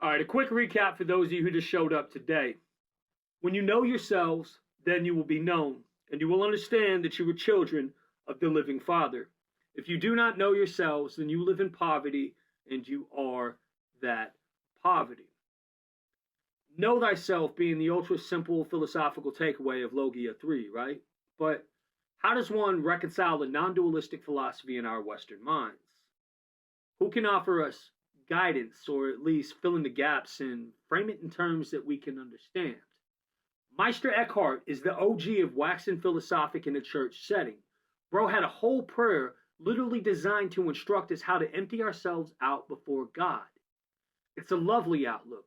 All right, a quick recap for those of you who just showed up today. When you know yourselves, then you will be known, and you will understand that you are children of the living Father. If you do not know yourselves, then you live in poverty, and you are that poverty. Know thyself being the ultra simple philosophical takeaway of Logia 3, right? But how does one reconcile the non-dualistic philosophy in our Western minds? Who can offer us guidance, or at least fill in the gaps and frame it in terms that we can understand? Meister Eckhart is the OG of waxing philosophic in a church setting. Bro had a whole prayer literally designed to instruct us how to empty ourselves out before God. It's a lovely outlook.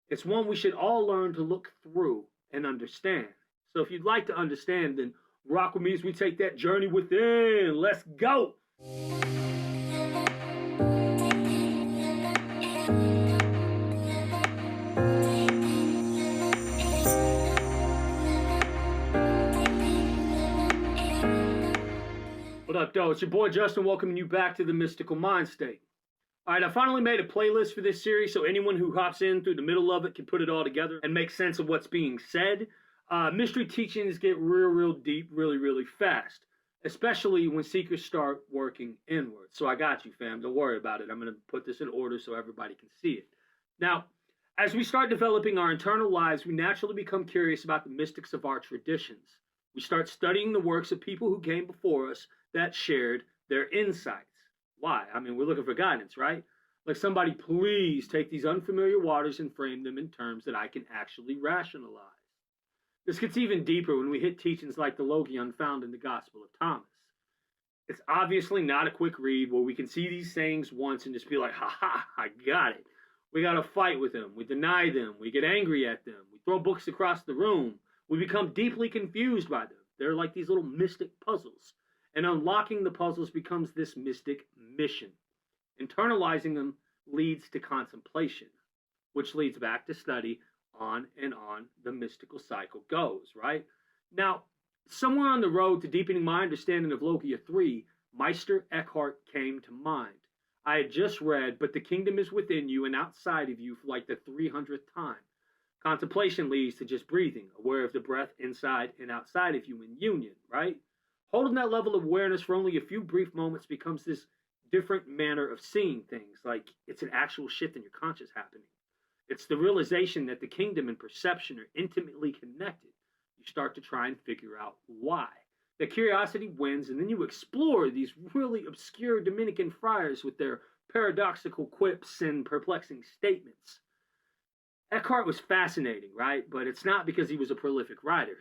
It's one we should all learn to look through and understand. So if you'd like to understand, then rock with me as we take that journey within. Let's go. What up, though? It's your boy Justin welcoming you back to the Mystical Mind State. All right, I finally made a playlist for this series so anyone who hops in through the middle of it can put it all together and make sense of what's being said. Mystery teachings get real deep really fast, especially when seekers start working inward. So I got you, fam. Don't worry about it. I'm going to put this in order so everybody can see it. Now, as we start developing our internal lives, we naturally become curious about the mystics of our traditions. We start studying the works of people who came before us that shared their insights. Why? I mean, we're looking for guidance, right? Like, somebody please take these unfamiliar waters and frame them in terms that I can actually rationalize. This gets even deeper when we hit teachings like the Logion found in the Gospel of Thomas. It's obviously not a quick read where we can see these sayings once and just be like, ha, I got it. We got to fight with them. We deny them. We get angry at them. We throw books across the room. We become deeply confused by them. They're like these little mystic puzzles. And unlocking the puzzles becomes this mystic mission. Internalizing them leads to contemplation, which leads back to study. On and on the mystical cycle goes, right? Now, somewhere on the road to deepening my understanding of Logia 3, Meister Eckhart came to mind. I had just read, but the kingdom is within you and outside of you for like the 300th time. Contemplation leads to just breathing, aware of the breath inside and outside of you in union, right? Holding that level of awareness for only a few brief moments becomes this different manner of seeing things, like it's an actual shift in your conscious happening. It's the realization that the kingdom and perception are intimately connected. You start to try and figure out why. The curiosity wins, and then you explore these really obscure Dominican friars with their paradoxical quips and perplexing statements. Eckhart was fascinating, right? But it's not because he was a prolific writer.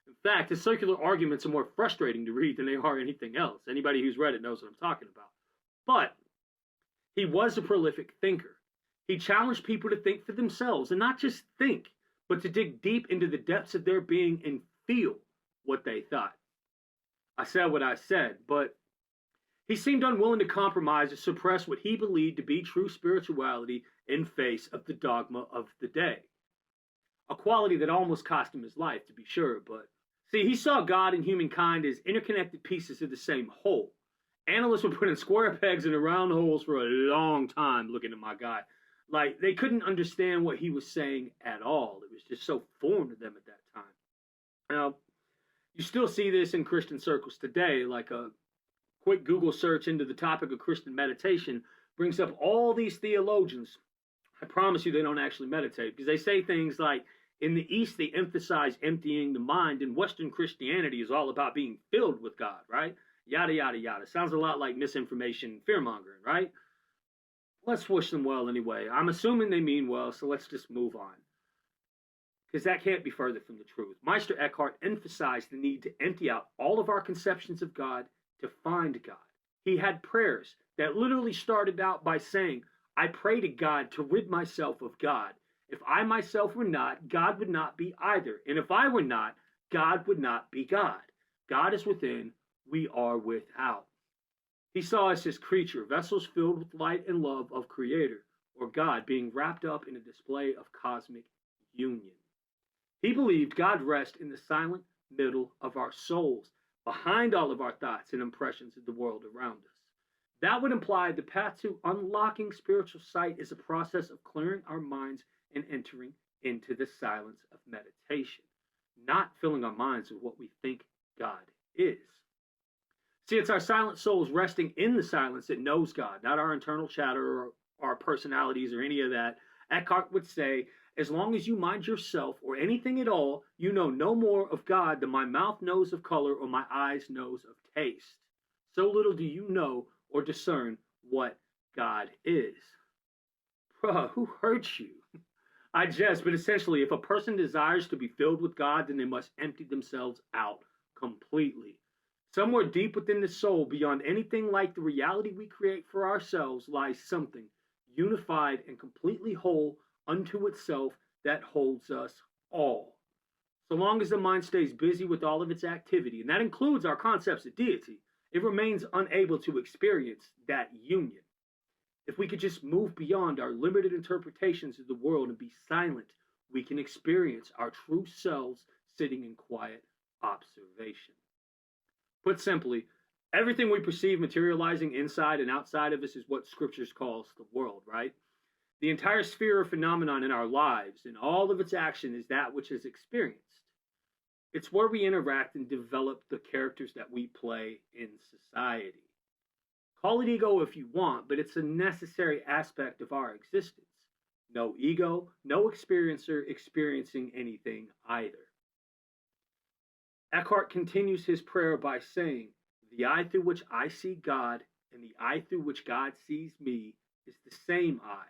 In fact, his circular arguments are more frustrating to read than they are anything else. Anybody who's read it knows what I'm talking about. But he was a prolific thinker. He challenged people to think for themselves, and not just think, but to dig deep into the depths of their being and feel what they thought. I said what I said, but he seemed unwilling to compromise or suppress what he believed to be true spirituality in face of the dogma of the day. A quality that almost cost him his life, to be sure, but see, he saw God and humankind as interconnected pieces of the same whole. Analysts were putting square pegs in round holes for a long time looking at my guy. Like, they couldn't understand what he was saying at all. It was just so foreign to them at that time. Now, you still see this in Christian circles today. Like, a quick Google search into the topic of Christian meditation brings up all these theologians. I promise you they don't actually meditate, because they say things like, in the East, they emphasize emptying the mind, and Western Christianity is all about being filled with God, right? Yada, yada, yada. Sounds a lot like misinformation and fear-mongering, right? Let's wish them well anyway. I'm assuming they mean well, so let's just move on. Because that can't be further from the truth. Meister Eckhart emphasized the need to empty out all of our conceptions of God to find God. He had prayers that literally started out by saying, I pray to God to rid myself of God. If I myself were not, God would not be either. And if I were not, God would not be God. God is within, we are without. He saw us as creature, vessels filled with light and love of Creator, or God, being wrapped up in a display of cosmic union. He believed God rests in the silent middle of our souls, behind all of our thoughts and impressions of the world around us. That would imply the path to unlocking spiritual sight is a process of clearing our minds and entering into the silence of meditation, not filling our minds with what we think God is. See, it's our silent souls resting in the silence that knows God, not our internal chatter or our personalities or any of that. Eckhart would say, as long as you mind yourself or anything at all, you know no more of God than my mouth knows of color or my eyes knows of taste. So little do you know or discern what God is. Bruh, who hurt you? I jest, but essentially, if a person desires to be filled with God, then they must empty themselves out completely. Somewhere deep within the soul, beyond anything like the reality we create for ourselves, lies something unified and completely whole unto itself that holds us all. So long as the mind stays busy with all of its activity, and that includes our concepts of deity, it remains unable to experience that union. If we could just move beyond our limited interpretations of the world and be silent, we can experience our true selves sitting in quiet observation. Put simply, everything we perceive materializing inside and outside of us is what scriptures calls the world, right? The entire sphere of phenomenon in our lives and all of its action is that which is experienced. It's where we interact and develop the characters that we play in society. Call it ego if you want, but it's a necessary aspect of our existence. No ego, no experiencer experiencing anything either. Eckhart continues his prayer by saying, the eye through which I see God and the eye through which God sees me is the same eye.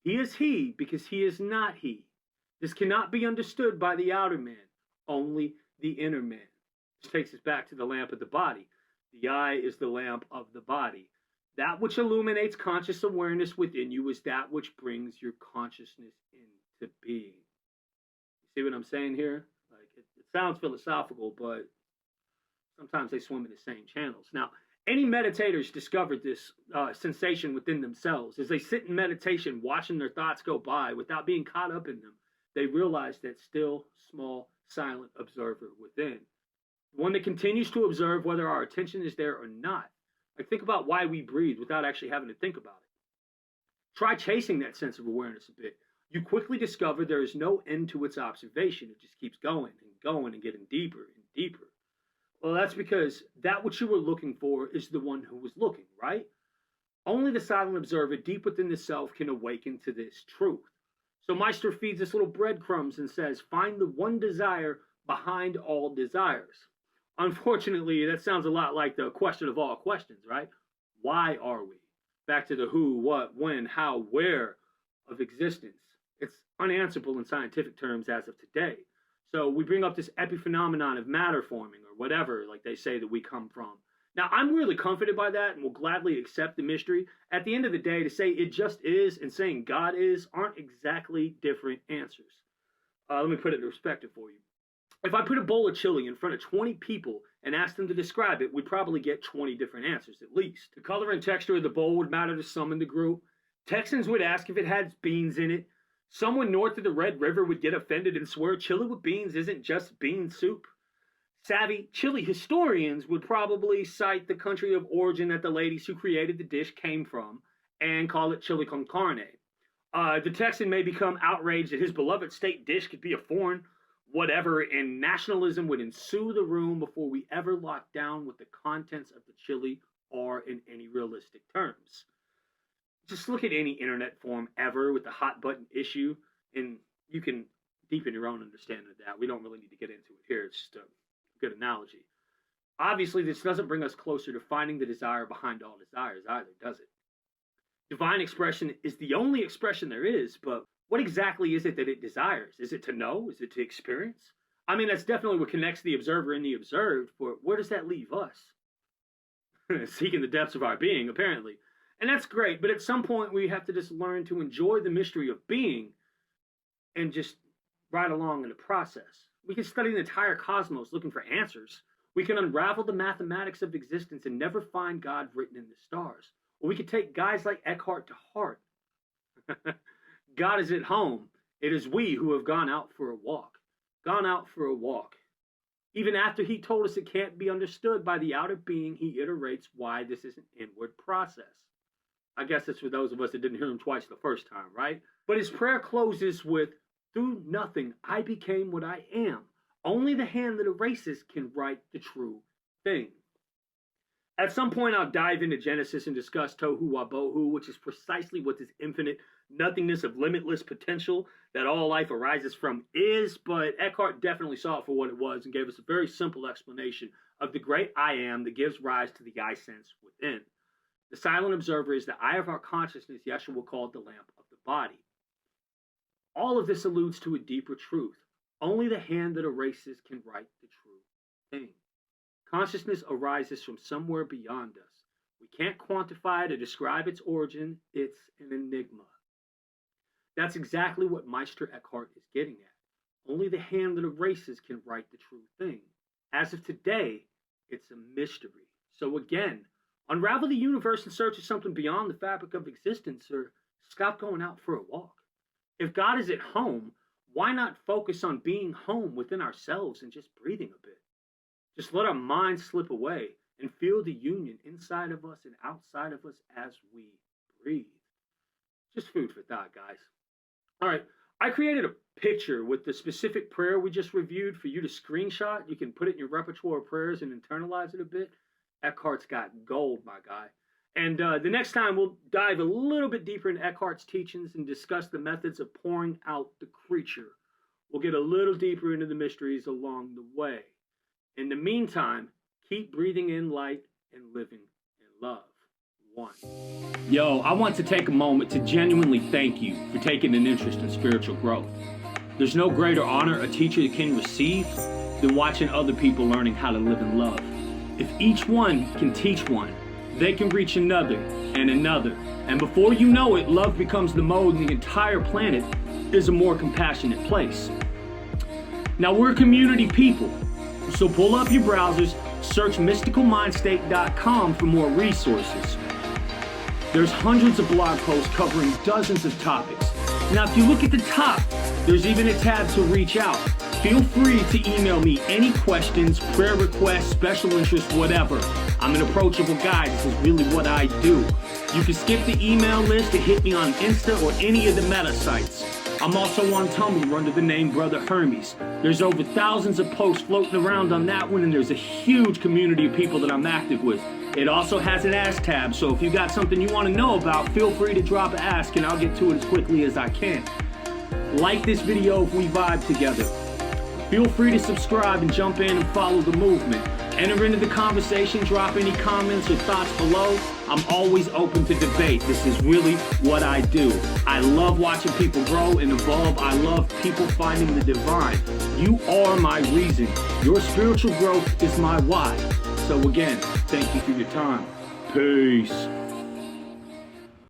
He is he because he is not he. This cannot be understood by the outer man, only the inner man. This takes us back to the lamp of the body. The eye is the lamp of the body. That which illuminates conscious awareness within you is that which brings your consciousness into being. You see what I'm saying here? Like it sounds philosophical, but sometimes they swim in the same channels. Now, any meditators discovered this sensation within themselves. As they sit in meditation, watching their thoughts go by without being caught up in them, they realize that still, small, silent observer within. One that continues to observe whether our attention is there or not. Like, think about why we breathe without actually having to think about it. Try chasing that sense of awareness a bit. You quickly discover there is no end to its observation. It just keeps going and going and getting deeper and deeper. Well, that's because that which you were looking for is the one who was looking, right? Only the silent observer deep within the self can awaken to this truth. So Meister feeds us little breadcrumbs and says, find the one desire behind all desires. Unfortunately, that sounds a lot like the question of all questions, right? Why are we? Back to the who, what, when, how, where of existence. It's unanswerable in scientific terms as of today. So we bring up this epiphenomenon of matter forming or whatever, like they say that we come from. Now, I'm really comforted by that and will gladly accept the mystery. At the end of the day, to say it just is and saying God is aren't exactly different answers. Let me put it in perspective for you. If I put a bowl of chili in front of 20 people and asked them to describe it, we'd probably get 20 different answers at least. The color and texture of the bowl would matter to some in the group. Texans would ask if it had beans in it. Someone north of the Red River would get offended and swear chili with beans isn't just bean soup. Savvy chili historians would probably cite the country of origin that the ladies who created the dish came from and call it chili con carne. The Texan may become outraged that his beloved state dish could be a foreign whatever, and nationalism would ensue the room before we ever locked down what the contents of the chili are in any realistic terms. Just look at any internet forum ever with the hot button issue, and you can deepen your own understanding of that. We don't really need to get into it here. It's just a good analogy. Obviously, this doesn't bring us closer to finding the desire behind all desires either, does it? Divine expression is the only expression there is, but what exactly is it that it desires? Is it to know? Is it to experience? I mean, that's definitely what connects the observer and the observed, but where does that leave us? Seeking the depths of our being, apparently. And that's great, but at some point we have to just learn to enjoy the mystery of being and just ride along in the process. We can study the entire cosmos looking for answers. We can unravel the mathematics of existence and never find God written in the stars. Or we could take guys like Eckhart to heart. God is at home. It is we who have gone out for a walk. Gone out for a walk. Even after he told us it can't be understood by the outer being, he iterates why this is an inward process. I guess it's for those of us that didn't hear him twice the first time, right? But his prayer closes with, through nothing, I became what I am. Only the hand that erases can write the true thing. At some point, I'll dive into Genesis and discuss Tohu Wabohu, which is precisely what this infinite nothingness of limitless potential that all life arises from is, but Eckhart definitely saw it for what it was and gave us a very simple explanation of the great I am that gives rise to the I sense within. The silent observer is the eye of our consciousness, Yeshua called the lamp of the body. All of this alludes to a deeper truth. Only the hand that erases can write the true thing. Consciousness arises from somewhere beyond us. We can't quantify it or describe its origin. It's an enigma. That's exactly what Meister Eckhart is getting at. Only the hand that erases can write the true thing. As of today, it's a mystery. So again, unravel the universe in search of something beyond the fabric of existence, or stop going out for a walk. If God is at home, why not focus on being home within ourselves and just breathing a bit? Just let our minds slip away and feel the union inside of us and outside of us as we breathe. Just food for thought, guys. All right, I created a picture with the specific prayer we just reviewed for you to screenshot. You can put it in your repertoire of prayers and internalize it a bit. Eckhart's got gold, my guy. And the next time we'll dive a little bit deeper into Eckhart's teachings and discuss the methods of pouring out the creature. We'll get a little deeper into the mysteries along the way. In the meantime, keep breathing in light and living in love. One. Yo, I want to take a moment to genuinely thank you for taking an interest in spiritual growth. There's no greater honor a teacher can receive than watching other people learning how to live in love. If each one can teach one, they can reach another and another. And before you know it, love becomes the mode and the entire planet is a more compassionate place. Now, we're community people, so pull up your browsers, search mysticalmindstate.com for more resources. There's hundreds of blog posts covering dozens of topics. Now, if you look at the top, there's even a tab to reach out. Feel free to email me any questions, prayer requests, special interests, whatever. I'm an approachable guy. This is really what I do. You can skip the email list and hit me on Insta or any of the meta sites. I'm also on Tumblr under the name Brother Hermes. There's over thousands of posts floating around on that one, and there's a huge community of people that I'm active with. It also has an Ask tab, so if you got something you want to know about, feel free to drop an ask and I'll get to it as quickly as I can. Like this video if we vibe together. Feel free to subscribe and jump in and follow the movement. Enter into the conversation, drop any comments or thoughts below. I'm always open to debate. This is really what I do. I love watching people grow and evolve. I love people finding the divine. You are my reason. Your spiritual growth is my why. So again, thank you for your time. Peace.